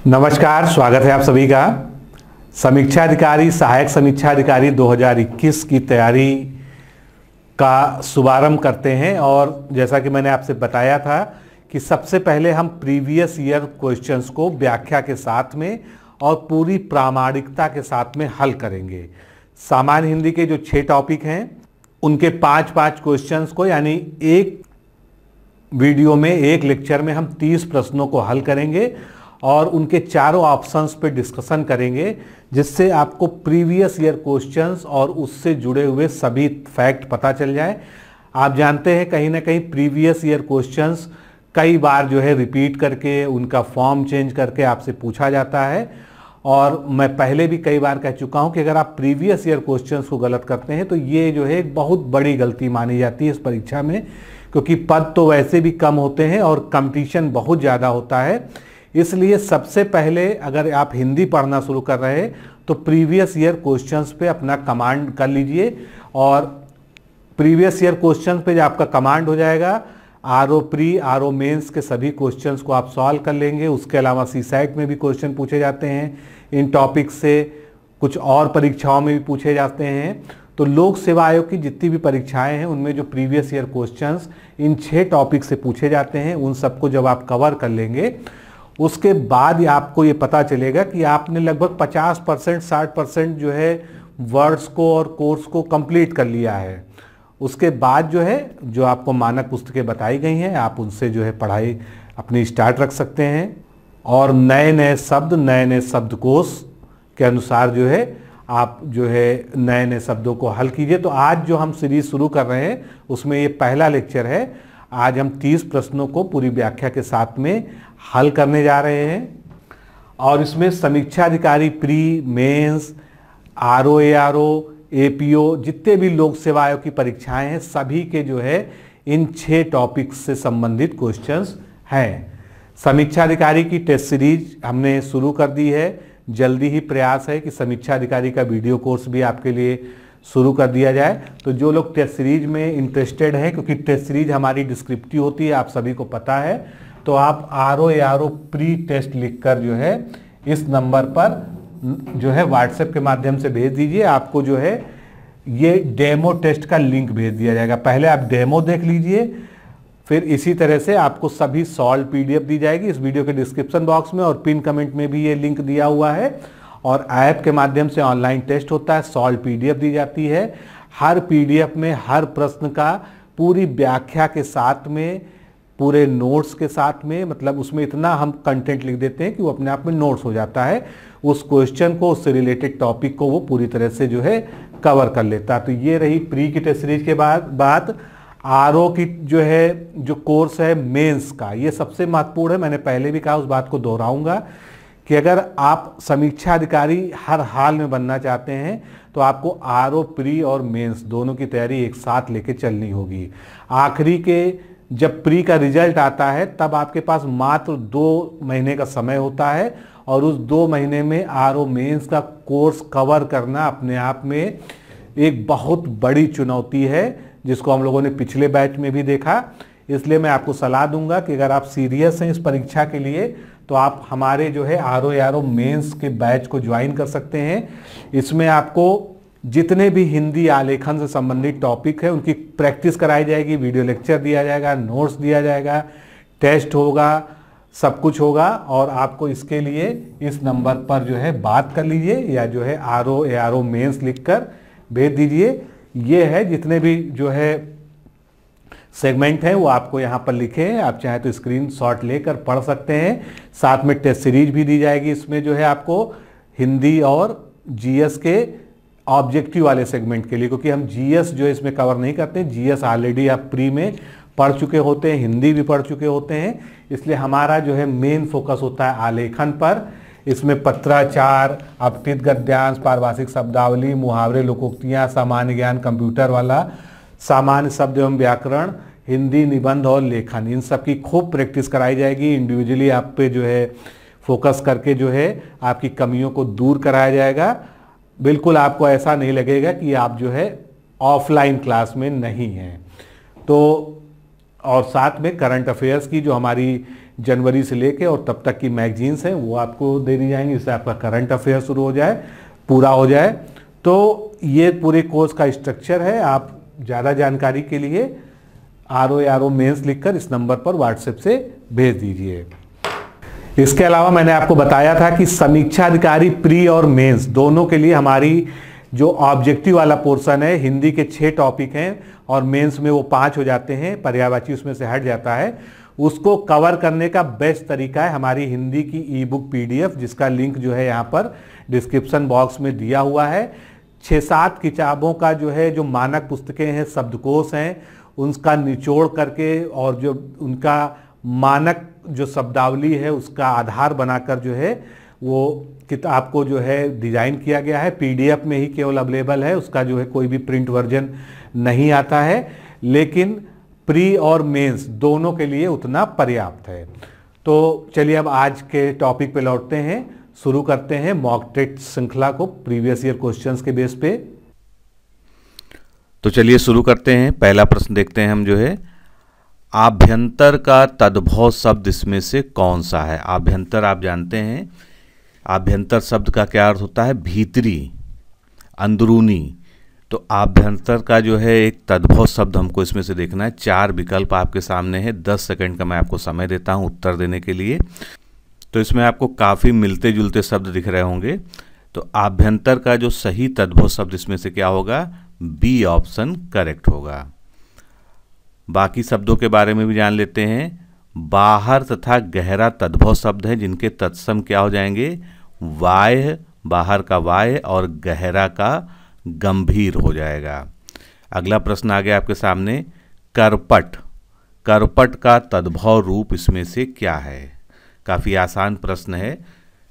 नमस्कार, स्वागत है आप सभी का। समीक्षा अधिकारी, सहायक समीक्षा अधिकारी 2021 की तैयारी का शुभारंभ करते हैं। और जैसा कि मैंने आपसे बताया था कि सबसे पहले हम प्रीवियस ईयर क्वेश्चंस को व्याख्या के साथ में और पूरी प्रामाणिकता के साथ में हल करेंगे। सामान्य हिंदी के जो 6 टॉपिक हैं उनके 5-5 क्वेश्चंस को, यानी एक वीडियो में, एक लेक्चर में हम 30 प्रश्नों को हल करेंगे और उनके चारों ऑप्शंस पे डिस्कशन करेंगे, जिससे आपको प्रीवियस ईयर क्वेश्चंस और उससे जुड़े हुए सभी फैक्ट पता चल जाए। आप जानते हैं कहीं ना कहीं प्रीवियस ईयर क्वेश्चंस कई बार जो है रिपीट करके, उनका फॉर्म चेंज करके आपसे पूछा जाता है। और मैं पहले भी कई बार कह चुका हूं कि अगर आप प्रीवियस ईयर क्वेश्चंस को गलत करते हैं तो ये जो है एक बहुत बड़ी गलती मानी जाती है इस परीक्षा में, क्योंकि पद तो वैसे भी कम होते हैं और कंपटीशन बहुत ज़्यादा होता है। इसलिए सबसे पहले अगर आप हिंदी पढ़ना शुरू कर रहे हैं तो प्रीवियस ईयर क्वेश्चंस पे अपना कमांड कर लीजिए। और प्रीवियस ईयर क्वेश्चंस पे जब आपका कमांड हो जाएगा, आरओ प्री, आरओ मेंस के सभी क्वेश्चंस को आप सॉल्व कर लेंगे। उसके अलावा सीसैट में भी क्वेश्चन पूछे जाते हैं इन टॉपिक से, कुछ और परीक्षाओं में भी पूछे जाते हैं। तो लोक सेवा आयोग की जितनी भी परीक्षाएं हैं उनमें जो previous year questions in 6 topic से पूछे जाते हैं, उन सबको जब आप कवर कर लेंगे उसके बाद ही आपको ये पता चलेगा कि आपने लगभग 50% 60% जो है वर्ड्स को और कोर्स को कंप्लीट कर लिया है। उसके बाद जो है जो आपको मानक पुस्तकें बताई गई हैं, आप उनसे जो है पढ़ाई अपनी स्टार्ट रख सकते हैं। और नए नए शब्द, नए नए शब्दकोश के अनुसार जो है आप जो है नए नए शब्दों को हल कीजिए। तो आज जो हम सीरीज शुरू कर रहे हैं उसमें ये पहला लेक्चर है। आज हम 30 प्रश्नों को पूरी व्याख्या के साथ में हल करने जा रहे हैं। और इसमें समीक्षा अधिकारी pre, mains, RO, ARO, APO, जितने भी लोक सेवा आयोग की परीक्षाएं हैं सभी के जो है इन 6 टॉपिक्स से संबंधित क्वेश्चंस हैं। समीक्षा अधिकारी की टेस्ट सीरीज हमने शुरू कर दी है। जल्दी ही प्रयास है कि समीक्षा अधिकारी का वीडियो कोर्स भी आपके लिए शुरू कर दिया जाए। तो जो लोग टेस्ट सीरीज में इंटरेस्टेड हैं, क्योंकि टेस्ट सीरीज हमारी डिस्क्रिप्टिव होती है, आप सभी को पता है, तो आप आरओ एआरओ प्री टेस्ट लिखकर जो है इस नंबर पर जो है व्हाट्सएप के माध्यम से भेज दीजिए। आपको जो है ये डेमो टेस्ट का लिंक भेज दिया जाएगा। पहले आप डेमो देख लीजिए, फिर इसी तरह से आपको सभी सॉल्व पीडीएफ दी जाएगी। इस वीडियो के डिस्क्रिप्शन बॉक्स में और पिन कमेंट में भी ये लिंक दिया हुआ है। और ऐप के माध्यम से ऑनलाइन टेस्ट होता है, सॉल्व पीडीएफ दी जाती है। हर पीडीएफ में हर प्रश्न का पूरी व्याख्या के साथ में, पूरे नोट्स के साथ में, मतलब उसमें इतना हम कंटेंट लिख देते हैं कि वो अपने आप में नोट्स हो जाता है। उस क्वेश्चन को, उससे रिलेटेड टॉपिक को वो पूरी तरह से जो है कवर कर लेता है। तो ये रही प्री की टेस्ट सीरीज के बाद आरओ की जो है जो कोर्स है मेंस का, ये सबसे महत्वपूर्ण है। मैंने पहले भी कहा, उस बात को दोहराऊंगा कि अगर आप समीक्षा अधिकारी हर हाल में बनना चाहते हैं तो आपको आरओ प्री और मेंस दोनों की तैयारी एक साथ लेके चलनी होगी। आखिरी के जब प्री का रिजल्ट आता है तब आपके पास मात्र 2 महीने का समय होता है और उस 2 महीने में आरओ मेंस का कोर्स कवर करना अपने आप में एक बहुत बड़ी चुनौती है, जिसको हम लोगों ने पिछले बैच में भी देखा। इसलिए मैं आपको सलाह दूंगा कि अगर आप सीरियस हैं इस परीक्षा के लिए तो आप हमारे जो है आरओ एआरओ मेंस के बैच को ज्वाइन कर सकते हैं। इसमें आपको जितने भी हिंदी आलेखन से संबंधित टॉपिक है उनकी प्रैक्टिस कराई जाएगी, वीडियो लेक्चर दिया जाएगा, नोट्स दिया जाएगा, टेस्ट होगा, सब कुछ होगा। और आपको इसके लिए इस नंबर पर जो है बात कर लीजिए या जो है आरओ एआरओ मेंस लिखकर भेज दीजिए। ये है जितने भी जो है सेगमेंट हैं वो आपको यहाँ पर लिखे हैं, आप चाहे तो स्क्रीनशॉट लेकर पढ़ सकते हैं। साथ में टेस्ट सीरीज भी दी जाएगी। इसमें जो है आपको हिंदी और जीएस के ऑब्जेक्टिव वाले सेगमेंट के लिए, क्योंकि हम जीएस जो है इसमें कवर नहीं करते। जीएस ऑलरेडी आप प्री में पढ़ चुके होते हैं, हिंदी भी पढ़ चुके होते हैं, इसलिए हमारा जो है मेन फोकस होता है आलेखन पर। इसमें पत्राचार, अपठित गद्यांश, पारिभाषिक शब्दावली, मुहावरे, लोकोक्तियाँ, सामान्य ज्ञान, कंप्यूटर वाला, सामान्य शब्द एवं व्याकरण, हिंदी निबंध और लेखन, इन सब की खूब प्रैक्टिस कराई जाएगी। इंडिविजुअली आप पे जो है फोकस करके जो है आपकी कमियों को दूर कराया जाएगा। बिल्कुल आपको ऐसा नहीं लगेगा कि आप जो है ऑफलाइन क्लास में नहीं हैं। तो और साथ में करंट अफेयर्स की जो हमारी जनवरी से लेके और तब तक की मैगजीन्स हैं वो आपको दे दी जाएंगी, जिससे आपका करंट अफेयर शुरू हो जाए, पूरा हो जाए। तो ये पूरे कोर्स का स्ट्रक्चर है। आप ज़्यादा जानकारी के लिए RO मेंस लिखकर इस नंबर पर व्हाट्सएप से भेज दीजिए। इसके अलावा मैंने आपको बताया था कि समीक्षा अधिकारी प्री और मेंस दोनों के लिए हमारी जो ऑब्जेक्टिव वाला पोर्शन है, हिंदी के 6 टॉपिक हैं और मेंस में वो 5 हो जाते हैं, पर्यायवाची उसमें से हट जाता है, उसको कवर करने का बेस्ट तरीका है हमारी हिंदी की ई बुक PDF, जिसका लिंक जो है यहाँ पर डिस्क्रिप्शन बॉक्स में दिया हुआ है। 6-7 किताबों का जो है, जो मानक पुस्तकें हैं, शब्दकोश हैं, उनका निचोड़ करके और जो उनका मानक जो शब्दावली है उसका आधार बनाकर जो है वो किताब को जो है डिज़ाइन किया गया है। PDF में ही केवल अवेलेबल है, उसका जो है कोई भी प्रिंट वर्जन नहीं आता है, लेकिन प्री और मेंस दोनों के लिए उतना पर्याप्त है। तो चलिए अब आज के टॉपिक पे लौटते हैं, शुरू करते हैं मॉक टेस्ट श्रृंखला को प्रीवियस ईयर क्वेश्चंस के बेस पे। तो चलिए शुरू करते हैं। पहला प्रश्न देखते हैं हम जो है, आभ्यंतर का तद्भव शब्द इसमें से कौन सा है? आभ्यंतर आप जानते हैं, आभ्यंतर शब्द का क्या अर्थ होता है? भीतरी, अंदरूनी। तो आभ्यंतर का जो है एक तद्भव शब्द हमको इसमें से देखना है। 4 विकल्प आपके सामने है, 10 सेकंड का मैं आपको समय देता हूं उत्तर देने के लिए। तो इसमें आपको काफ़ी मिलते जुलते शब्द दिख रहे होंगे। तो आभ्यंतर का जो सही तद्भव शब्द इसमें से क्या होगा? बी ऑप्शन करेक्ट होगा। बाकी शब्दों के बारे में भी जान लेते हैं। बाहर तथा गहरा तद्भव शब्द है, जिनके तत्सम क्या हो जाएंगे? वाह्य, बाहर का वाह्य, और गहरा का गंभीर हो जाएगा। अगला प्रश्न आ गया आपके सामने, करपट। करपट का तद्भव रूप इसमें से क्या है? काफ़ी आसान प्रश्न है।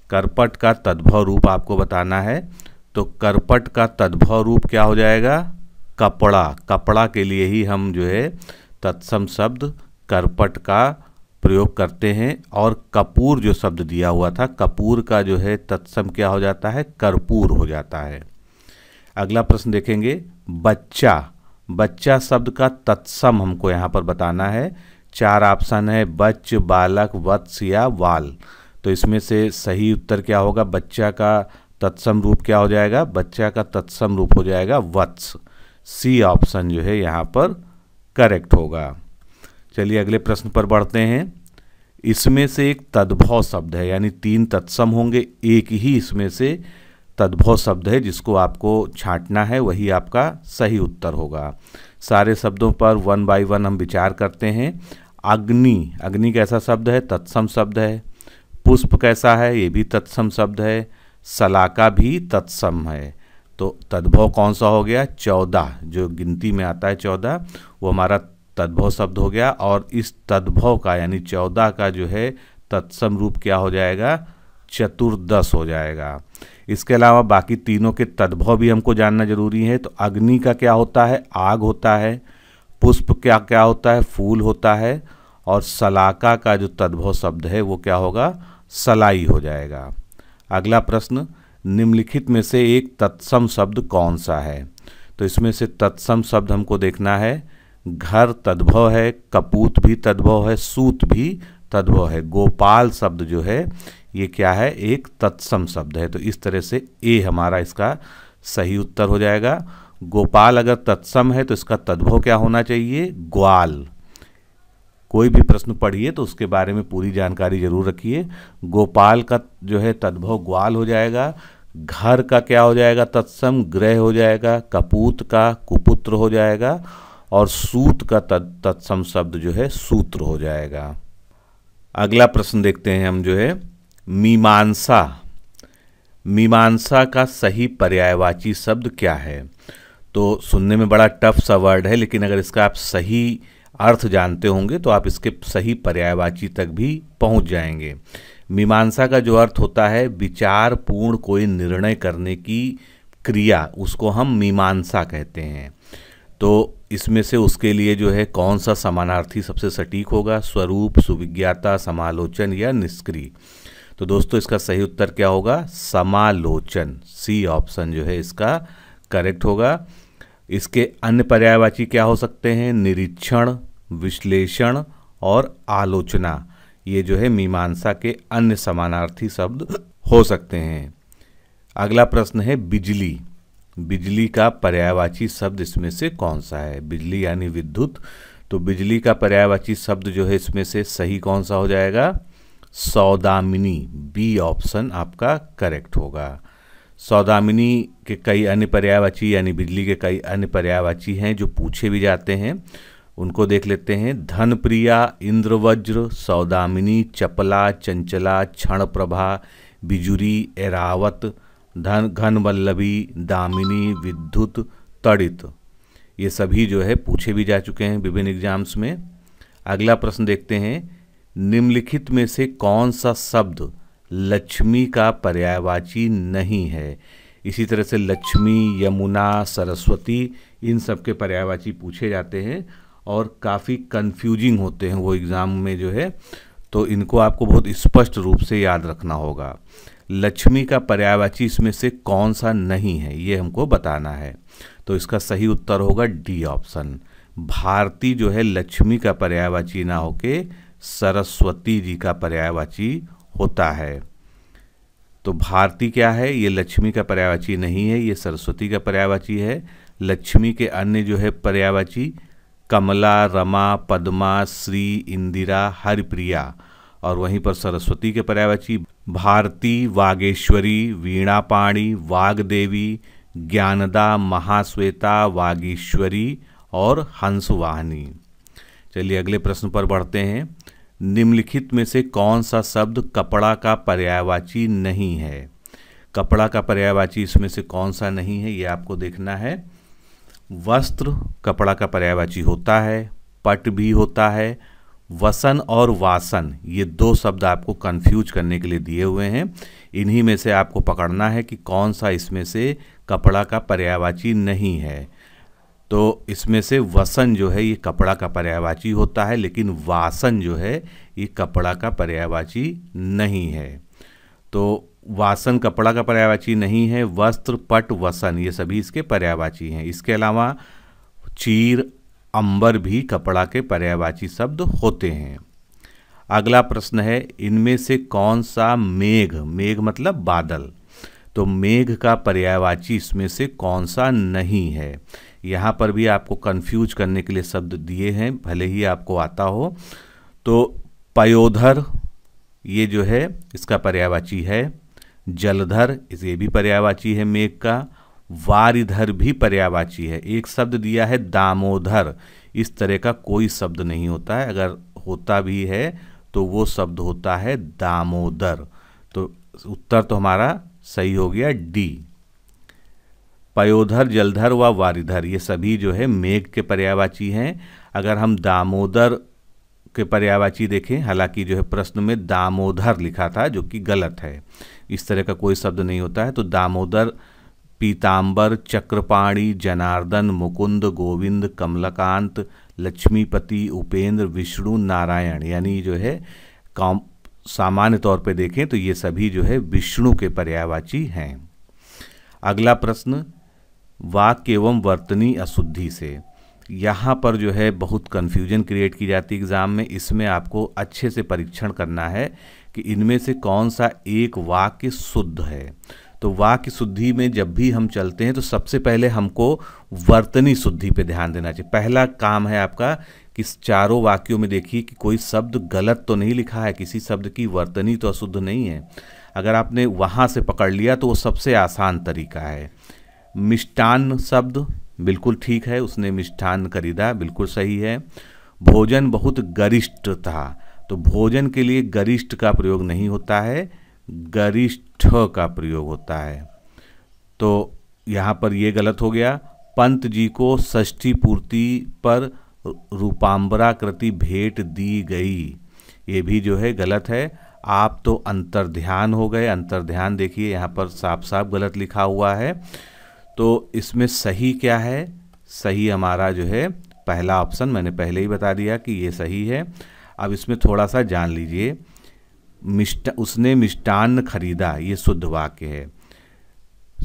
करपट का तद्भव रूप आपको बताना है। तो करपट का तद्भव रूप क्या हो जाएगा? कपड़ा। कपड़ा के लिए ही हम जो है तत्सम शब्द करपट का प्रयोग करते हैं। और कपूर जो शब्द दिया हुआ था, कपूर का जो है तत्सम क्या हो जाता है? कर्पूर हो जाता है। अगला प्रश्न देखेंगे, बच्चा। बच्चा शब्द का तत्सम हमको यहाँ पर बताना है। 4 ऑप्शन है, बच्च, बालक, वत्स या वाल। तो इसमें से सही उत्तर क्या होगा? बच्चा का तत्सम रूप क्या हो जाएगा? बच्चा का तत्सम रूप हो जाएगा वत्स। सी ऑप्शन जो है यहाँ पर करेक्ट होगा। चलिए अगले प्रश्न पर बढ़ते हैं। इसमें से एक तद्भव शब्द है, यानी 3 तत्सम होंगे, एक ही इसमें से तद्भव शब्द है जिसको आपको छांटना है, वही आपका सही उत्तर होगा। सारे शब्दों पर 1 बाय 1 हम विचार करते हैं। अग्नि, अग्नि कैसा शब्द है? तत्सम शब्द है। पुष्प कैसा है? ये भी तत्सम शब्द है। सलाका भी तत्सम है। तो तद्भव कौन सा हो गया? 14, जो गिनती में आता है 14, वो हमारा तद्भव शब्द हो गया। और इस तद्भव का यानी 14 का जो है तत्सम रूप क्या हो जाएगा? चतुर्दश हो जाएगा। इसके अलावा बाकी तीनों के तद्भव भी हमको जानना जरूरी है। तो अग्नि का क्या होता है? आग होता है। पुष्प क्या क्या होता है? फूल होता है। और सलाका का जो तद्भव शब्द है वो क्या होगा? सलाई हो जाएगा। अगला प्रश्न, निम्नलिखित में से एक तत्सम शब्द कौन सा है? तो इसमें से तत्सम शब्द हमको देखना है। घर तद्भव है, कपूत भी तद्भव है, सूत भी तद्भव है। गोपाल शब्द जो है ये क्या है? एक तत्सम शब्द है। तो इस तरह से ए हमारा इसका सही उत्तर हो जाएगा। गोपाल अगर तत्सम है तो इसका तद्भव क्या होना चाहिए? ग्वाल। कोई भी प्रश्न पढ़िए तो उसके बारे में पूरी जानकारी जरूर रखिए। गोपाल का जो है तद्भव ग्वाल हो जाएगा। घर का क्या हो जाएगा? तत्सम गृह हो जाएगा। कपूत का कुपुत्र हो जाएगा। और सूत का तत्सम शब्द जो है सूत्र हो जाएगा। अगला प्रश्न देखते हैं हम जो है, मीमांसा। मीमांसा का सही पर्यायवाची शब्द क्या है? तो सुनने में बड़ा टफ सा वर्ड है, लेकिन अगर इसका आप सही अर्थ जानते होंगे तो आप इसके सही पर्यायवाची तक भी पहुंच जाएंगे। मीमांसा का जो अर्थ होता है विचार पूर्ण कोई निर्णय करने की क्रिया, उसको हम मीमांसा कहते हैं। तो इसमें से उसके लिए जो है कौन सा समानार्थी सबसे सटीक होगा? स्वरूप, सुविज्ञाता, समालोचन या निष्क्रिय। तो दोस्तों इसका सही उत्तर क्या होगा? समालोचन। सी ऑप्शन जो है इसका करेक्ट होगा। इसके अन्य पर्यायवाची क्या हो सकते हैं? निरीक्षण, विश्लेषण और आलोचना। ये जो है मीमांसा के अन्य समानार्थी शब्द हो सकते हैं। अगला प्रश्न है बिजली। बिजली का पर्यायवाची शब्द इसमें से कौन सा है? बिजली यानी विद्युत, तो बिजली का पर्यायवाची शब्द जो है इसमें से सही कौन सा हो जाएगा? सौदामिनी। बी ऑप्शन आपका करेक्ट होगा। सौदामिनी के कई अन्य पर्यायवाची यानी बिजली के कई अन्य पर्यायवाची हैं जो पूछे भी जाते हैं, उनको देख लेते हैं। धनप्रिया, इंद्रवज्र, सौदामिनी, चपला, चंचला, क्षणप्रभा, बिजुरी, एरावत, घन वल्लभी, दामिनी, विद्युत, तड़ित, ये सभी जो है पूछे भी जा चुके हैं विभिन्न एग्जाम्स में। अगला प्रश्न देखते हैं, निम्नलिखित में से कौन सा शब्द लक्ष्मी का पर्यायवाची नहीं है? इसी तरह से लक्ष्मी, यमुना, सरस्वती, इन सब के पर्यायवाची पूछे जाते हैं और काफ़ी कंफ्यूजिंग होते हैं वो एग्ज़ाम में जो है, तो इनको आपको बहुत स्पष्ट रूप से याद रखना होगा। लक्ष्मी का पर्यायवाची इसमें से कौन सा नहीं है, ये हमको बताना है। तो इसका सही उत्तर होगा डी ऑप्शन। भारती जो है लक्ष्मी का पर्यायवाची ना होके सरस्वती जी का पर्यायवाची होता है। तो भारती क्या है? ये लक्ष्मी का पर्यायवाची नहीं है, ये सरस्वती का पर्यायवाची है। लक्ष्मी के अन्य जो है पर्यायवाची कमला, रमा, पद्मा, श्री, इंदिरा, हरिप्रिया, और वहीं पर सरस्वती के पर्यायवाची भारती, वागेश्वरी, वीणापाणी, वाग्देवी, ज्ञानदा, महाश्वेता, वागीश्वरी और हंसवाहिनी। चलिए अगले प्रश्न पर बढ़ते हैं। निम्नलिखित में से कौन सा शब्द कपड़ा का पर्यायवाची नहीं है? कपड़ा का पर्यायवाची इसमें से कौन सा नहीं है, ये आपको देखना है। वस्त्र कपड़ा का पर्यायवाची होता है, पट भी होता है। वसन और वासन, ये दो शब्द आपको कंफ्यूज करने के लिए दिए हुए हैं, इन्हीं में से आपको पकड़ना है कि कौन सा इसमें से कपड़ा का पर्यायवाची नहीं है। तो इसमें से वसन जो है ये कपड़ा का पर्यायवाची होता है, लेकिन वासन जो है ये कपड़ा का पर्यायवाची नहीं है। तो वासन कपड़ा का पर्यायवाची नहीं है। वस्त्र, पट, वसन ये सभी इसके पर्यायवाची हैं। इसके अलावा चीर, अंबर भी कपड़ा के पर्यायवाची शब्द होते हैं। अगला प्रश्न है, इनमें से कौन सा मेघ, मेघ मतलब बादल, तो मेघ का पर्यायवाची इसमें से कौन सा नहीं है? यहाँ पर भी आपको कंफ्यूज करने के लिए शब्द दिए हैं, भले ही आपको आता हो। तो पयोधर ये जो है इसका पर्यायवाची है। जलधर ये भी पर्यायवाची है मेघ का। वारिधर भी पर्यायवाची है। एक शब्द दिया है दामोदर, इस तरह का कोई शब्द नहीं होता है, अगर होता भी है तो वो शब्द होता है दामोदर। तो उत्तर तो हमारा सही हो गया डी। पयोधर, जलधर व वारिधर ये सभी जो है मेघ के पर्यायवाची हैं। अगर हम दामोदर के पर्यायवाची देखें, हालांकि जो है प्रश्न में दामोदर लिखा था जो कि गलत है, इस तरह का कोई शब्द नहीं होता है। तो दामोदर, पीताम्बर, चक्रपाणी, जनार्दन, मुकुंद, गोविंद, कमलकांत, लक्ष्मीपति, उपेंद्र, विष्णु, नारायण, यानी जो है सामान्य तौर पे देखें तो ये सभी जो है विष्णु के पर्यायवाची हैं। अगला प्रश्न, वाक्य एवं वर्तनी अशुद्धि से, यहाँ पर जो है बहुत कन्फ्यूजन क्रिएट की जाती है एग्ज़ाम में। इसमें आपको अच्छे से परीक्षण करना है कि इनमें से कौन सा एक वाक्य शुद्ध है। तो वाक्य शुद्धि में जब भी हम चलते हैं तो सबसे पहले हमको वर्तनी शुद्धि पे ध्यान देना चाहिए। पहला काम है आपका कि चारों वाक्यों में देखिए कि कोई शब्द गलत तो नहीं लिखा है, किसी शब्द की वर्तनी तो अशुद्ध नहीं है। अगर आपने वहाँ से पकड़ लिया तो वो सबसे आसान तरीका है। मिष्टान्न शब्द बिल्कुल ठीक है, उसने मिष्ठान्न खरीदा, बिल्कुल सही है। भोजन बहुत गरिष्ठ था, तो भोजन के लिए गरिष्ठ का प्रयोग नहीं होता है, गरिष्ठ का प्रयोग होता है, तो यहाँ पर ये गलत हो गया। पंत जी को षष्ठी पूर्ति पर रूपांबराकृति भेंट दी गई, ये भी जो है गलत है। आप तो अंतर्ध्यान हो गए, अंतर्ध्यान देखिए यहाँ पर साफ साफ गलत लिखा हुआ है। तो इसमें सही क्या है? सही हमारा जो है पहला ऑप्शन, मैंने पहले ही बता दिया कि ये सही है। अब इसमें थोड़ा सा जान लीजिए, उसने मिष्टान्न खरीदा, ये शुद्ध वाक्य है।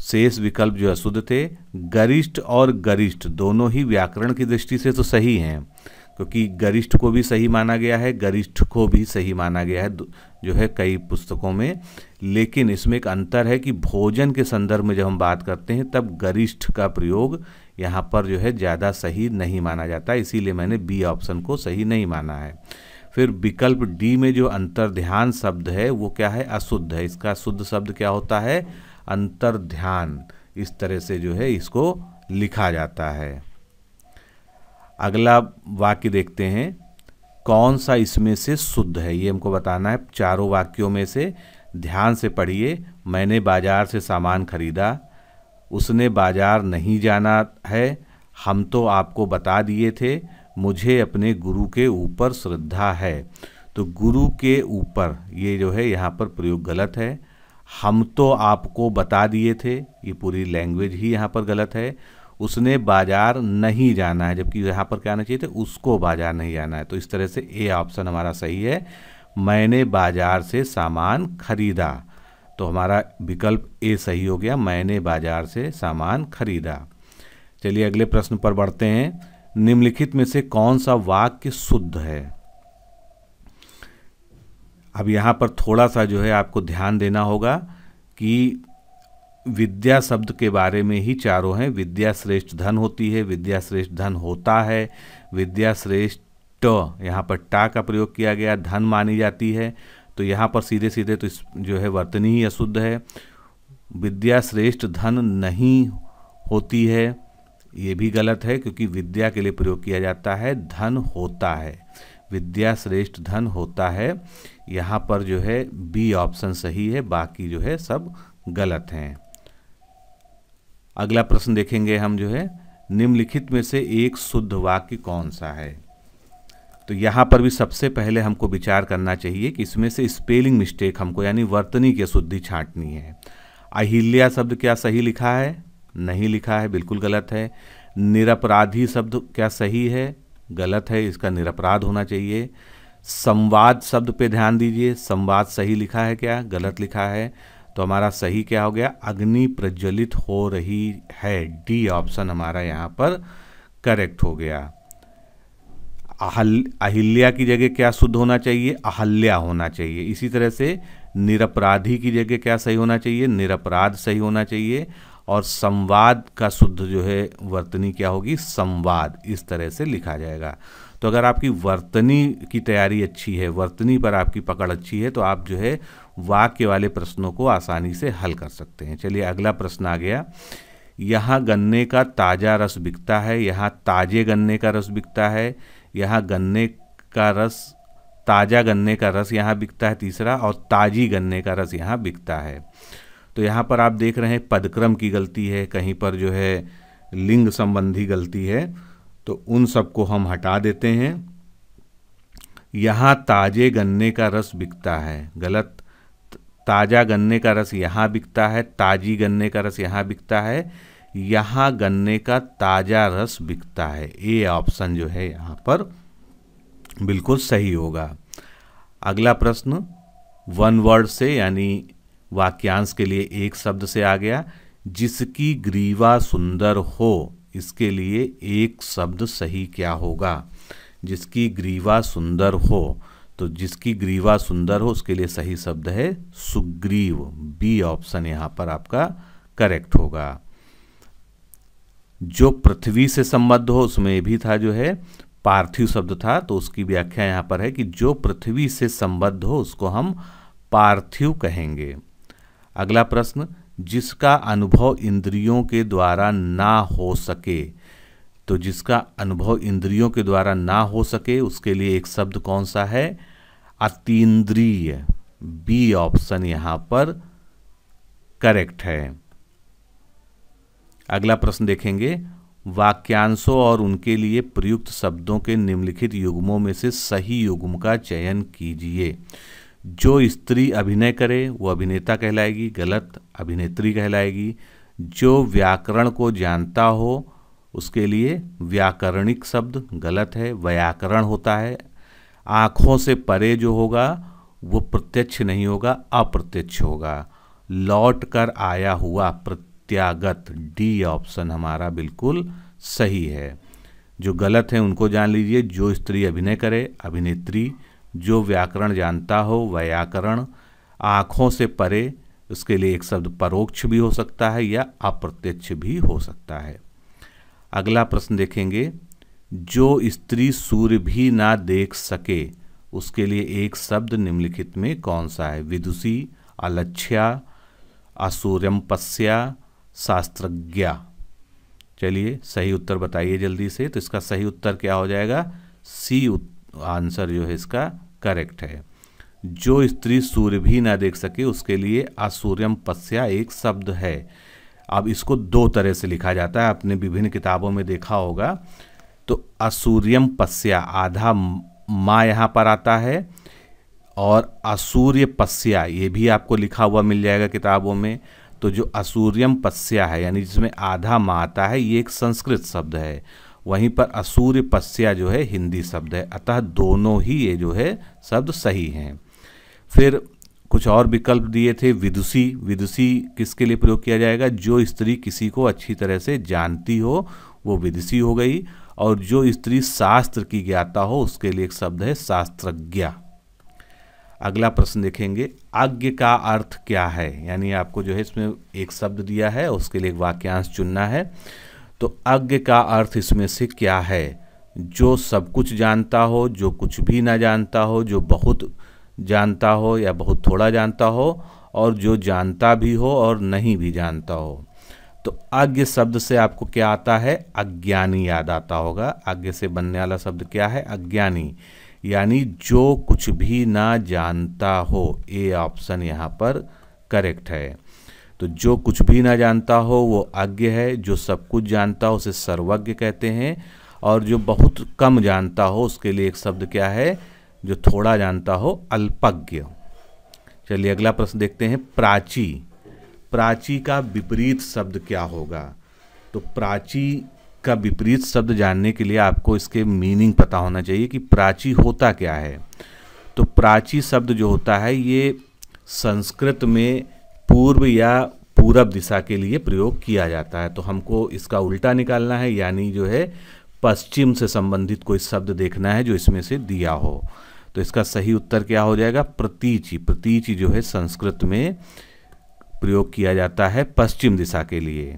शेष विकल्प जो अशुद्ध थे। गरिष्ठ और गरिष्ठ दोनों ही व्याकरण की दृष्टि से तो सही हैं, क्योंकि गरिष्ठ को भी सही माना गया है, गरिष्ठ को भी सही माना गया है जो है कई पुस्तकों में। लेकिन इसमें एक अंतर है कि भोजन के संदर्भ में जब हम बात करते हैं तब गरिष्ठ का प्रयोग यहाँ पर जो है ज़्यादा सही नहीं माना जाता, इसीलिए मैंने बी ऑप्शन को सही नहीं माना है। फिर विकल्प डी में जो अंतर्ध्यान शब्द है वो क्या है, अशुद्ध है। इसका शुद्ध शब्द क्या होता है, अंतर्ध्यान। इस तरह से जो है इसको लिखा जाता है। अगला वाक्य देखते हैं, कौन सा इसमें से शुद्ध है, ये हमको बताना है। चारों वाक्यों में से ध्यान से पढ़िए। मैंने बाजार से सामान खरीदा, उसने बाजार नहीं जाना है, हम तो आपको बता दिए थे, मुझे अपने गुरु के ऊपर श्रद्धा है। तो गुरु के ऊपर ये जो है यहाँ पर प्रयोग गलत है। हम तो आपको बता दिए थे, ये पूरी लैंग्वेज ही यहाँ पर गलत है। उसने बाजार नहीं जाना है, जबकि यहाँ पर क्या आना चाहिए था, उसको बाजार नहीं जाना है। तो इस तरह से ए ऑप्शन हमारा सही है, मैंने बाजार से सामान खरीदा। तो हमारा विकल्प ए सही हो गया, मैंने बाजार से सामान खरीदा। चलिए अगले प्रश्न पर बढ़ते हैं। निम्नलिखित में से कौन सा वाक्य शुद्ध है। अब यहाँ पर थोड़ा सा जो है आपको ध्यान देना होगा कि विद्या शब्द के बारे में ही चारों हैं। विद्या श्रेष्ठ धन होती है, विद्या श्रेष्ठ धन होता है, विद्या श्रेष्ठ यहाँ पर टा का प्रयोग किया गया, धन मानी जाती है। तो यहाँ पर सीधे सीधे तो जो है वर्तनी ही अशुद्ध है। विद्या श्रेष्ठ धन नहीं होती है, ये भी गलत है, क्योंकि विद्या के लिए प्रयोग किया जाता है, धन होता है। विद्या श्रेष्ठ धन होता है, यहाँ पर जो है बी ऑप्शन सही है, बाकी जो है सब गलत हैं। अगला प्रश्न देखेंगे हम जो है, निम्नलिखित में से एक शुद्ध वाक्य कौन सा है। तो यहाँ पर भी सबसे पहले हमको विचार करना चाहिए कि इसमें से स्पेलिंग मिस्टेक हमको यानी वर्तनी की अशुद्धि छांटनी है। अहिल्या शब्द क्या सही लिखा है, नहीं लिखा है, बिल्कुल गलत है। निरपराधी शब्द क्या सही है, गलत है, इसका निरपराध होना चाहिए। संवाद शब्द पे ध्यान दीजिए, संवाद सही लिखा है क्या, गलत लिखा है। तो हमारा सही क्या हो गया, अग्नि प्रज्वलित हो रही है, डी ऑप्शन हमारा यहाँ पर करेक्ट हो गया। अहिल्या की जगह क्या शुद्ध होना चाहिए, अहल्या होना चाहिए। इसी तरह से निरपराधी की जगह क्या सही होना चाहिए, निरपराध सही होना चाहिए। और संवाद का शुद्ध जो है वर्तनी क्या होगी, संवाद, इस तरह से लिखा जाएगा। तो अगर आपकी वर्तनी की तैयारी अच्छी है, वर्तनी पर आपकी पकड़ अच्छी है, तो आप जो है वाक्य वाले प्रश्नों को आसानी से हल कर सकते हैं। चलिए अगला प्रश्न आ गया, यहाँ गन्ने का ताज़ा रस बिकता है, यहाँ ताजे गन्ने का रस बिकता है, यहाँ गन्ने का रस, ताज़ा गन्ने का रस यहाँ बिकता है तीसरा, और ताजी गन्ने का रस यहाँ बिकता है। तो यहाँ पर आप देख रहे हैं पदक्रम की गलती है, कहीं पर जो है लिंग संबंधी गलती है, तो उन सबको हम हटा देते हैं। यहाँ ताजे गन्ने का रस बिकता है, गलत। ताज़ा गन्ने का रस यहाँ बिकता है, ताजी गन्ने का रस यहाँ बिकता है, यहाँ गन्ने का ताज़ा रस बिकता है। ए ऑप्शन जो है यहाँ पर बिल्कुल सही होगा। अगला प्रश्न वन वर्ड से यानी वाक्यांश के लिए एक शब्द से आ गया, जिसकी ग्रीवा सुंदर हो, इसके लिए एक शब्द सही क्या होगा। जिसकी ग्रीवा सुंदर हो, तो जिसकी ग्रीवा सुंदर हो उसके लिए सही शब्द है सुग्रीव, बी ऑप्शन यहाँ पर आपका करेक्ट होगा। जो पृथ्वी से संबद्ध हो, उसमें भी था जो है पार्थिव शब्द था, तो उसकी व्याख्या यहाँ पर है कि जो पृथ्वी से संबद्ध हो उसको हम पार्थिव कहेंगे। अगला प्रश्न, जिसका अनुभव इंद्रियों के द्वारा ना हो सके, तो जिसका अनुभव इंद्रियों के द्वारा ना हो सके उसके लिए एक शब्द कौन सा है, अतीन्द्रिय, बी ऑप्शन यहाँ पर करेक्ट है। अगला प्रश्न देखेंगे, वाक्यांशों और उनके लिए प्रयुक्त शब्दों के निम्नलिखित युग्मों में से सही युग्म का चयन कीजिए। जो स्त्री अभिनय करे वो अभिनेता कहलाएगी, गलत, अभिनेत्री कहलाएगी। जो व्याकरण को जानता हो उसके लिए व्याकरणिक शब्द, गलत है, व्याकरण होता है। आँखों से परे जो होगा वो प्रत्यक्ष नहीं होगा, अप्रत्यक्ष होगा। लौट कर आया हुआ, प्रत्यागत, डी ऑप्शन हमारा बिल्कुल सही है। जो गलत हैं उनको जान लीजिए। जो स्त्री अभिनय करे, अभिनेत्री। जो व्याकरण जानता हो, व्याकरण। आँखों से परे, उसके लिए एक शब्द परोक्ष भी हो सकता है या अप्रत्यक्ष भी हो सकता है। अगला प्रश्न देखेंगे, जो स्त्री सूर्य भी ना देख सके, उसके लिए एक शब्द निम्नलिखित में कौन सा है? विदुषी, अलक्ष्या, असूर्यमपस्या, शास्त्रज्ञा। चलिए सही उत्तर बताइए जल्दी से। तो इसका सही उत्तर क्या हो जाएगा? सी आंसर जो है इसका करेक्ट है। जो स्त्री सूर्य भी ना देख सके, उसके लिए असूर्यमपस्या एक शब्द है। अब इसको दो तरह से लिखा जाता है, आपने विभिन्न किताबों में देखा होगा। तो असूर्यमपस्या, आधा माँ यहाँ पर आता है, और असूर्यपस्या ये भी आपको लिखा हुआ मिल जाएगा किताबों में। तो जो असूर्यमपस्या है, यानी जिसमें आधा माँ आता है, ये एक संस्कृत शब्द है। वहीं पर असूर्यपस्या जो है हिंदी शब्द है। अतः दोनों ही ये जो है शब्द सही हैं। फिर कुछ और विकल्प दिए थे। विदुषी, विदुषी किसके लिए प्रयोग किया जाएगा? जो स्त्री किसी को अच्छी तरह से जानती हो, वो विदुषी हो गई। और जो स्त्री शास्त्र की ज्ञाता हो, उसके लिए एक शब्द है शास्त्रज्ञा। अगला प्रश्न देखेंगे, अज्ञ का अर्थ क्या है? यानी आपको जो है इसमें एक शब्द दिया है, उसके लिए एक वाक्यांश चुनना है। तो अज्ञ का अर्थ इसमें से क्या है? जो सब कुछ जानता हो, जो कुछ भी ना जानता हो, जो बहुत जानता हो या बहुत थोड़ा जानता हो, और जो जानता भी हो और नहीं भी जानता हो। तो अज्ञ शब्द से आपको क्या आता है? अज्ञानी याद आता होगा। अज्ञ से बनने वाला शब्द क्या है? अज्ञानी, यानी जो कुछ भी ना जानता हो। ए ऑप्शन यहाँ पर करेक्ट है। तो जो कुछ भी ना जानता हो वो अज्ञ है। जो सब कुछ जानता हो उसे सर्वज्ञ कहते हैं। और जो बहुत कम जानता हो उसके लिए एक शब्द क्या है? जो थोड़ा जानता हो, अल्पज्ञ। चलिए अगला प्रश्न देखते हैं, प्राची। प्राची का विपरीत शब्द क्या होगा? तो प्राची का विपरीत शब्द जानने के लिए आपको इसके मीनिंग पता होना चाहिए कि प्राची होता क्या है। तो प्राची शब्द जो होता है ये संस्कृत में पूर्व या पूरब दिशा के लिए प्रयोग किया जाता है। तो हमको इसका उल्टा निकालना है, यानी जो है पश्चिम से संबंधित कोई शब्द देखना है जो इसमें से दिया हो। तो इसका सही उत्तर क्या हो जाएगा? प्रतीचि। प्रतीचि जो है संस्कृत में प्रयोग किया जाता है पश्चिम दिशा के लिए।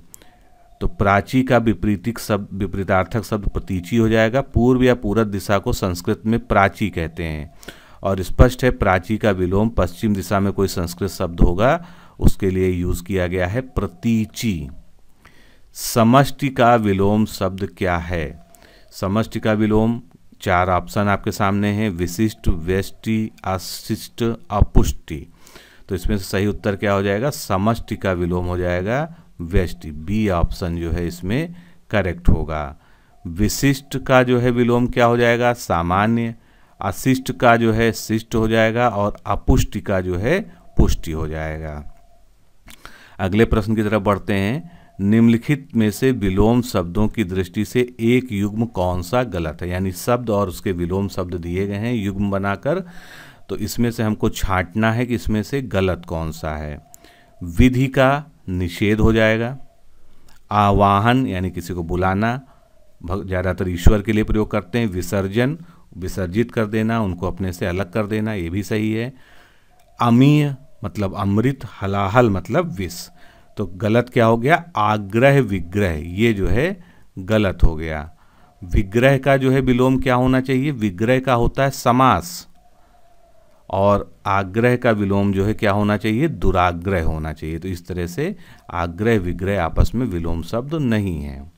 तो प्राची का विपरीतिक शब्द, विपरीतार्थक शब्द प्रतीचि हो जाएगा। पूर्व या पूरब दिशा को संस्कृत में प्राची कहते हैं। और स्पष्ट है प्राची का विलोम पश्चिम दिशा में कोई संस्कृत शब्द होगा, उसके लिए यूज किया गया है प्रतीचि। समष्टि का विलोम शब्द क्या है? समष्टि का विलोम चार ऑप्शन आपके सामने हैं, विशिष्ट, व्यष्टि, अशिष्ट, अपुष्टि। तो इसमें से सही उत्तर क्या हो जाएगा? समष्टि का विलोम हो जाएगा व्यष्टि। बी ऑप्शन जो है इसमें करेक्ट होगा। विशिष्ट का जो है विलोम क्या हो जाएगा? सामान्य। अशिष्ट का जो है शिष्ट हो जाएगा, और अपुष्टि का जो है पुष्टि हो जाएगा। अगले प्रश्न की तरफ बढ़ते हैं। निम्नलिखित में से विलोम शब्दों की दृष्टि से एक युग्म कौन सा गलत है? यानी शब्द और उसके विलोम शब्द दिए गए हैं युग्म बनाकर, तो इसमें से हमको छांटना है कि इसमें से गलत कौन सा है। विधि का निषेध हो जाएगा। आवाहन यानी किसी को बुलाना, ज़्यादातर ईश्वर के लिए प्रयोग करते हैं। विसर्जन, विसर्जित कर देना, उनको अपने से अलग कर देना, ये भी सही है। अमीय मतलब अमृत, हलाहल मतलब विष। तो गलत क्या हो गया? आग्रह विग्रह, ये जो है गलत हो गया। विग्रह का जो है विलोम क्या होना चाहिए? विग्रह का होता है समास, और आग्रह का विलोम जो है क्या होना चाहिए? दुराग्रह होना चाहिए। तो इस तरह से आग्रह विग्रह आपस में विलोम शब्द नहीं है।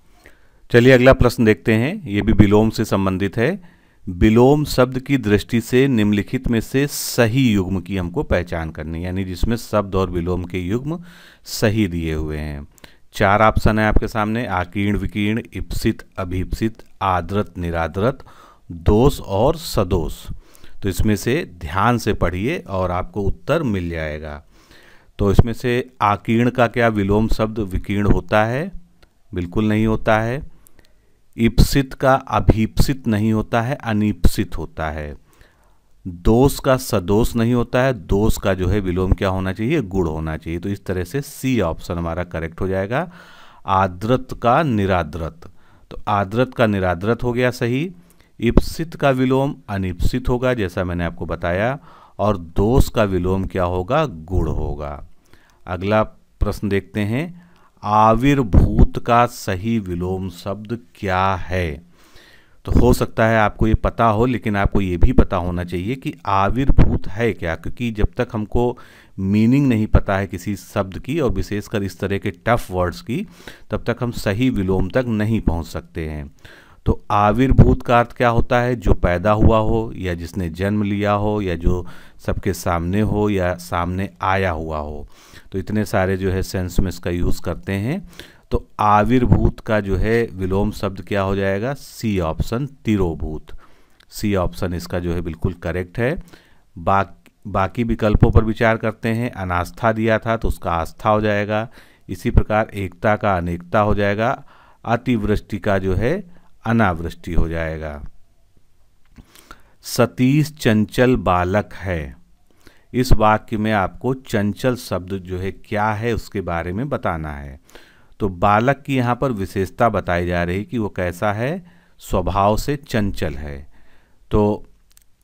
चलिए अगला प्रश्न देखते हैं, ये भी विलोम से संबंधित है। विलोम शब्द की दृष्टि से निम्नलिखित में से सही युग्म की हमको पहचान करनी, यानी जिसमें शब्द और विलोम के युग्म सही दिए हुए हैं। चार ऑप्शन है आपके सामने, आकीर्ण विकीर्ण, इप्सित अभिप्सित, आदृत निरादृत, दोष और सदोष। तो इसमें से ध्यान से पढ़िए और आपको उत्तर मिल जाएगा। तो इसमें से आकीर्ण का क्या विलोम शब्द विकीर्ण होता है? बिल्कुल नहीं होता है। इप्सित का अभीप्सित नहीं होता है, अनिप्सित होता है। दोष का सदोष नहीं होता है, दोष का जो है विलोम क्या होना चाहिए? गुण होना चाहिए। तो इस तरह से सी ऑप्शन हमारा करेक्ट हो जाएगा। आदृत का निरादृत, तो आदृत का निरादृत हो गया सही। इप्सित का विलोम अनिप्सित होगा जैसा मैंने आपको बताया, और दोष का विलोम क्या होगा, गुण होगा। अगला प्रश्न देखते हैं, आविर्भूत का सही विलोम शब्द क्या है। तो हो सकता है आपको ये पता हो, लेकिन आपको ये भी पता होना चाहिए कि आविर्भूत है क्या, क्योंकि जब तक हमको मीनिंग नहीं पता है किसी शब्द की, और विशेषकर इस तरह के टफ वर्ड्स की, तब तक हम सही विलोम तक नहीं पहुंच सकते हैं। तो आविर्भूत का अर्थ क्या होता है, जो पैदा हुआ हो, या जिसने जन्म लिया हो, या जो सबके सामने हो, या सामने आया हुआ हो। तो इतने सारे जो है सेंस में इसका यूज़ करते हैं। तो आविर्भूत का जो है विलोम शब्द क्या हो जाएगा, सी ऑप्शन, तिरोभूत। सी ऑप्शन इसका जो है बिल्कुल करेक्ट है। बाकी विकल्पों पर विचार करते हैं। अनास्था दिया था तो उसका आस्था हो जाएगा। इसी प्रकार एकता का अनेकता हो जाएगा। अतिवृष्टि का जो है अनावृष्टि हो जाएगा। सतीश चंचल बालक है। इस वाक्य में आपको चंचल शब्द जो है क्या है उसके बारे में बताना है। तो बालक की यहाँ पर विशेषता बताई जा रही कि वो कैसा है, स्वभाव से चंचल है। तो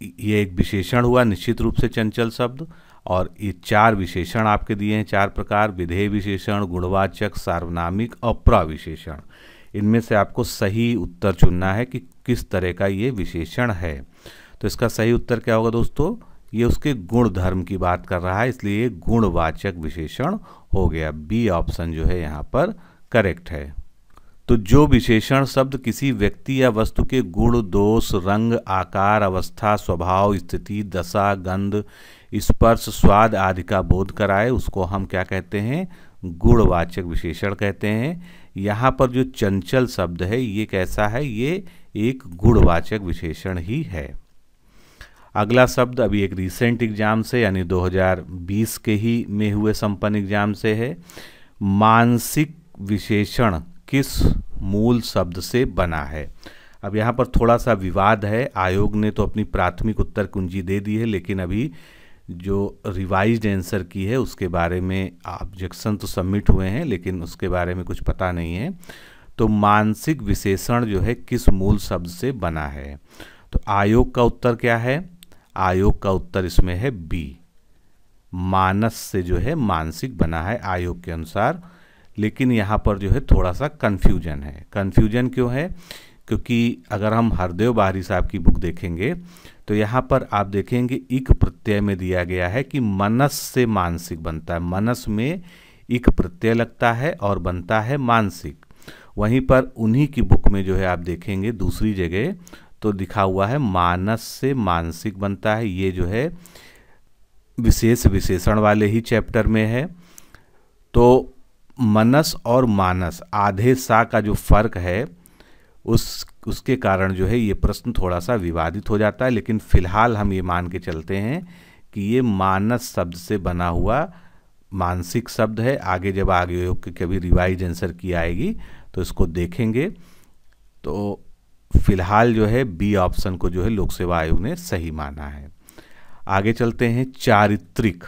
ये एक विशेषण हुआ निश्चित रूप से चंचल शब्द, और ये 4 विशेषण आपके दिए हैं, 4 प्रकार, विधेय विशेषण, गुणवाचक, सार्वनामिक और प्रविशेषण। इनमें से आपको सही उत्तर चुनना है कि किस तरह का ये विशेषण है। तो इसका सही उत्तर क्या होगा दोस्तों, ये उसके गुण धर्म की बात कर रहा है, इसलिए ये गुणवाचक विशेषण हो गया। बी ऑप्शन जो है यहाँ पर करेक्ट है। तो जो विशेषण शब्द किसी व्यक्ति या वस्तु के गुण, दोष, रंग, आकार, अवस्था, स्वभाव, स्थिति, दशा, गंध, स्पर्श, स्वाद आदि का बोध कराए, उसको हम क्या कहते हैं, गुणवाचक विशेषण कहते हैं। यहाँ पर जो चंचल शब्द है ये कैसा है, ये एक गुणवाचक विशेषण ही है। अगला शब्द अभी एक रीसेंट एग्जाम से यानी 2020 के ही में हुए संपन्न एग्जाम से है। मानसिक विशेषण किस मूल शब्द से बना है। अब यहाँ पर थोड़ा सा विवाद है। आयोग ने तो अपनी प्राथमिक उत्तर कुंजी दे दी है, लेकिन अभी जो रिवाइज्ड आंसर की है उसके बारे में ऑब्जेक्शन तो सबमिट हुए हैं, लेकिन उसके बारे में कुछ पता नहीं है। तो मानसिक विशेषण जो है किस मूल शब्द से बना है। तो आयोग का उत्तर क्या है, आयोग का उत्तर इसमें है बी, मानस से जो है मानसिक बना है आयोग के अनुसार। लेकिन यहाँ पर जो है थोड़ा सा कन्फ्यूजन है। कन्फ्यूजन क्यों है, क्योंकि अगर हम हरदेव बाहरी साहब की बुक देखेंगे तो यहाँ पर आप देखेंगे इक प्रत्यय में दिया गया है कि मनस से मानसिक बनता है। मनस में इक प्रत्यय लगता है और बनता है मानसिक। वहीं पर उन्हीं की बुक में जो है आप देखेंगे दूसरी जगह तो लिखा हुआ है मानस से मानसिक बनता है। ये जो है विशेष विशेषण वाले ही चैप्टर में है। तो मनस और मानस आधे सा का जो फर्क है उसके कारण जो है ये प्रश्न थोड़ा सा विवादित हो जाता है। लेकिन फिलहाल हम ये मान के चलते हैं कि ये मानस शब्द से बना हुआ मानसिक शब्द है। आगे जब आयोग की कभी रिवाइज आंसर की आएगी तो इसको देखेंगे। तो फिलहाल जो है बी ऑप्शन को जो है लोक सेवा आयोग ने सही माना है। आगे चलते हैं, चारित्रिक।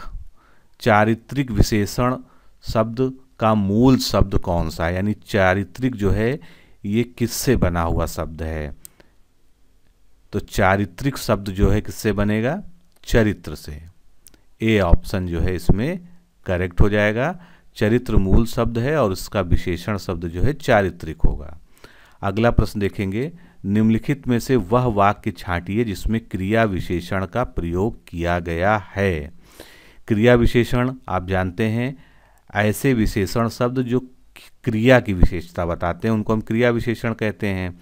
चारित्रिक विशेषण शब्द का मूल शब्द कौन सा है, यानी चारित्रिक जो है ये किससे बना हुआ शब्द है। तो चारित्रिक शब्द जो है किससे बनेगा, चरित्र से। ए ऑप्शन जो है इसमें करेक्ट हो जाएगा। चरित्र मूल शब्द है और इसका विशेषण शब्द जो है चारित्रिक होगा। अगला प्रश्न देखेंगे, निम्नलिखित में से वह वाक्य छांटिए जिसमें क्रिया विशेषण का प्रयोग किया गया है। क्रिया विशेषण आप जानते हैं ऐसे विशेषण शब्द जो क्रिया की विशेषता बताते हैं उनको हम क्रिया विशेषण कहते हैं।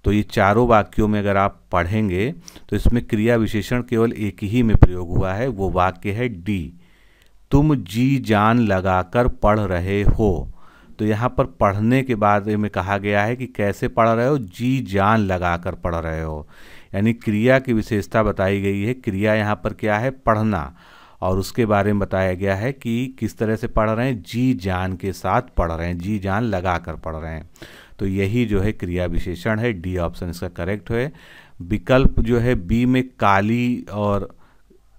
तो ये चारों वाक्यों में अगर आप पढ़ेंगे तो इसमें क्रिया विशेषण केवल एक ही में प्रयोग हुआ है। वो वाक्य है डी, तुम जी जान लगाकर पढ़ रहे हो। तो यहाँ पर पढ़ने के बारे में कहा गया है कि कैसे पढ़ रहे हो, जी जान लगाकर पढ़ रहे हो, यानी क्रिया की विशेषता बताई गई है। क्रिया यहाँ पर क्या है, पढ़ना, और उसके बारे में बताया गया है कि किस तरह से पढ़ रहे हैं, जी जान के साथ पढ़ रहे हैं, जी जान लगा कर पढ़ रहे हैं। तो यही जो है क्रिया विशेषण है। डी ऑप्शन इसका करेक्ट है। विकल्प जो है बी में काली और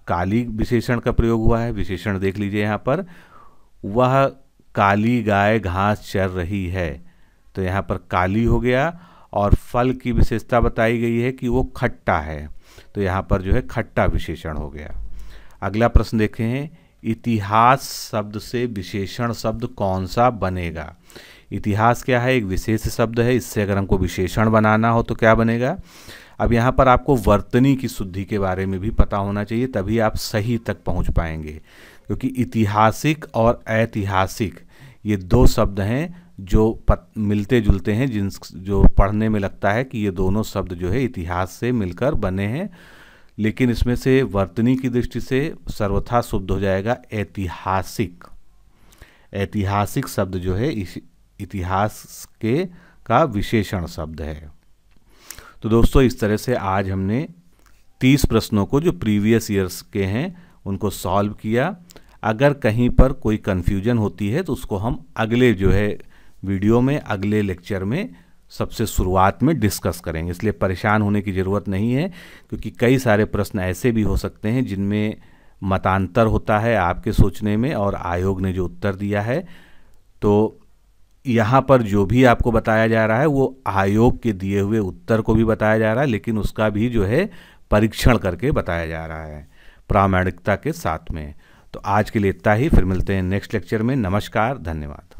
काली विशेषण का प्रयोग हुआ है। विशेषण देख लीजिए यहाँ पर, वह काली गाय घास चर रही है। तो यहाँ पर काली हो गया और फल की विशेषता बताई गई है कि वो खट्टा है, तो यहाँ पर जो है खट्टा विशेषण हो गया। अगला प्रश्न देखें हैं, इतिहास शब्द से विशेषण शब्द कौन सा बनेगा। इतिहास क्या है, एक विशेष शब्द है, इससे अगर हमको विशेषण बनाना हो तो क्या बनेगा। अब यहाँ पर आपको वर्तनी की शुद्धि के बारे में भी पता होना चाहिए, तभी आप सही तक पहुँच पाएंगे, क्योंकि ऐतिहासिक और ऐतिहासिक ये दो शब्द हैं जो मिलते जुलते हैं, जो पढ़ने में लगता है कि ये दोनों शब्द जो है इतिहास से मिलकर बने हैं, लेकिन इसमें से वर्तनी की दृष्टि से सर्वथा शुद्ध हो जाएगा ऐतिहासिक। ऐतिहासिक शब्द जो है इतिहास का विशेषण शब्द है। तो दोस्तों इस तरह से आज हमने 30 प्रश्नों को जो प्रीवियस ईयर्स के हैं उनको सॉल्व किया। अगर कहीं पर कोई कन्फ्यूजन होती है तो उसको हम अगले जो है वीडियो में, अगले लेक्चर में सबसे शुरुआत में डिस्कस करेंगे, इसलिए परेशान होने की ज़रूरत नहीं है, क्योंकि कई सारे प्रश्न ऐसे भी हो सकते हैं जिनमें मतांतर होता है आपके सोचने में और आयोग ने जो उत्तर दिया है। तो यहाँ पर जो भी आपको बताया जा रहा है वो आयोग के दिए हुए उत्तर को भी बताया जा रहा है, लेकिन उसका भी जो है परीक्षण करके बताया जा रहा है प्रामाणिकता के साथ में। तो आज के लिए इतना ही, फिर मिलते हैं नेक्स्ट लेक्चर में। नमस्कार, धन्यवाद।